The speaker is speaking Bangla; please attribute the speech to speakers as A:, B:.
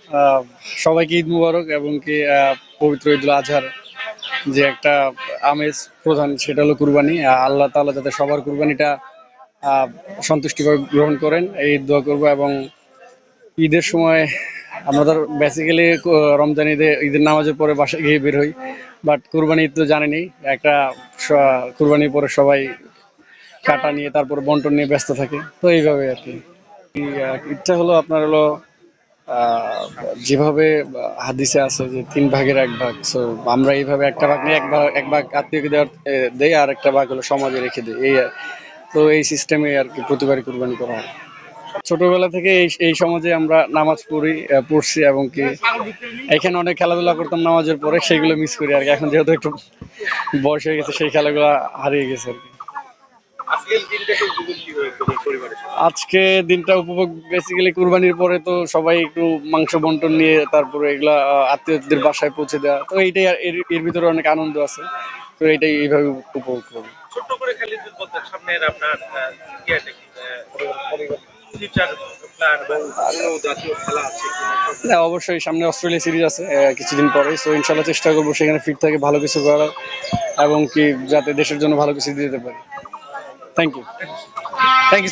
A: আহ, সবাইকে ঈদ মুবারক এবং কি পবিত্র ঈদুল আজহার যে একটা আমেজ প্রধান সেটা হলো কুরবানি। আল্লাহ তাআলা যাতে সবার কুরবানিটা আহ, সন্তুষ্টিভাবে গ্রহণ করেন এই দোয়া করবো। এবং ঈদের সময় আমরা ধর বেসিক্যালি রমজান ঈদে ঈদের নামাজের পরে বাসায় গিয়ে বের হই, বাট কুরবানি ঈদ তো জানেনই একটা কুরবানির পরে সবাই কাটা নিয়ে তারপর বন্টন নিয়ে ব্যস্ত থাকে, তো এইভাবে আর কি। ঈদটা হলো আপনার হলো আহ, যেভাবে হাদিসে আছে যে 3 ভাগের 1 ভাগ, সো আমরা এইভাবে একটা ভাগ নিয়ে এক ভাগ আত্মীয়কে দেওয়ার দেই, আর একটা ভাগ হলো সমাজে রেখে দিই এই তো এই সিস্টেমে আর কি প্রতিবারই কুরবানি করা হয়। ছোটবেলা থেকে এই এই সমাজে আমরা নামাজ পড়ছি এবং কি এখানে অনেক খেলাধুলা করতাম নামাজের পরে, সেগুলো মিস করি আর কি। এখন যেহেতু একটু বয়স হয়ে গেছে সেই খেলাগুলো হারিয়ে গেছে আর কি। আজকে দিনটা উপভোগ বেসিক্যালি কুরবানির পরে তো সবাই একটু মাংস বন্টন নিয়ে তারপরে এগুলা আত্মীয়দের বাসায় পৌঁছে দেওয়া, তো এইটাই এর ভিতরে অনেক আনন্দ আছে, তো এইটাই এইভাবে উপভোগ করি। ছোট্ট করে খালি যদি বলতেন সামনের আপনার ফিউচার প্ল্যান এবং কোনো জাতীয় খেলা আছে কিনা? হ্যাঁ, অবশ্যই সামনে অস্ট্রেলিয়া সিরিজ আছে কিছুদিন পরে, সো ইনশাল্লাহ চেষ্টা করবো সেখানে ফিট থেকে ভালো কিছু করার এবং কি যাতে দেশের জন্য ভালো কিছু দিতে পারি। Thank you. Thank you.